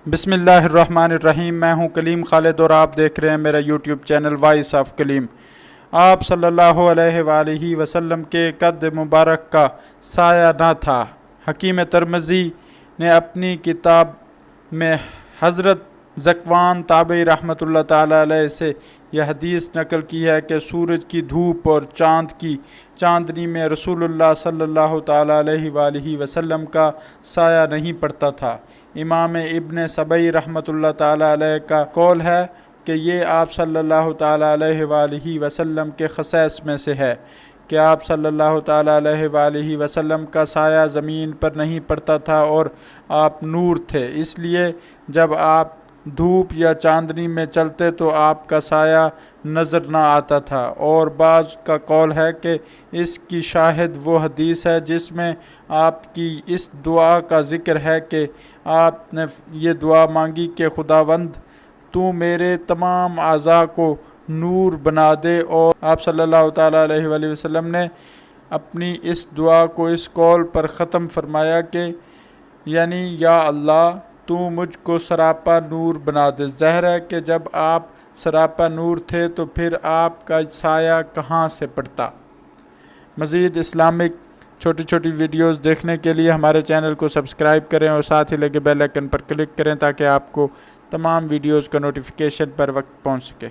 بسم اللہ الرحمن الرحیم۔ میں ہوں کلیم خالد اور آپ دیکھ رہے ہیں میرا یوٹیوب چینل وائس آف کلیم۔ آپ صلی اللہ علیہ وآلہ وسلم کے قد مبارک کا سایہ نہ تھا۔ حکیم ترمذی نے اپنی کتاب میں حضرت ذکوان تابعی رحمۃ اللہ تعالیٰ علیہ سے یہ حدیث نقل کی ہے کہ سورج کی دھوپ اور چاند کی چاندنی میں رسول اللہ صلی اللہ تعالیٰ علیہ وآلہ وسلم کا سایہ نہیں پڑتا تھا۔ امام ابن سبعی رحمۃ اللہ تعالیٰ علیہ کا قول ہے کہ یہ آپ صلی اللہ تعالیٰ علیہ وآلہ وسلم کے خصائص میں سے ہے کہ آپ صلی اللہ تعالیٰ علیہ وآلہ وسلم کا سایہ زمین پر نہیں پڑتا تھا اور آپ نور تھے، اس لیے جب آپ دھوپ یا چاندنی میں چلتے تو آپ کا سایہ نظر نہ آتا تھا۔ اور بعض کا قول ہے کہ اس کی شاہد وہ حدیث ہے جس میں آپ کی اس دعا کا ذکر ہے کہ آپ نے یہ دعا مانگی کہ خداوند تو میرے تمام اعضاء کو نور بنا دے، اور آپ صلی اللہ تعالیٰ علیہ وآلہ وسلم نے اپنی اس دعا کو اس قول پر ختم فرمایا کہ یعنی یا اللہ تو مجھ کو سراپا نور بنا دے۔ ظاہر ہے کہ جب آپ سراپا نور تھے تو پھر آپ کا سایہ کہاں سے پڑتا۔ مزید اسلامک چھوٹی چھوٹی ویڈیوز دیکھنے کے لیے ہمارے چینل کو سبسکرائب کریں اور ساتھ ہی لگے بیل آئیکن پر کلک کریں تاکہ آپ کو تمام ویڈیوز کا نوٹیفیکیشن پر وقت پہنچ سکے۔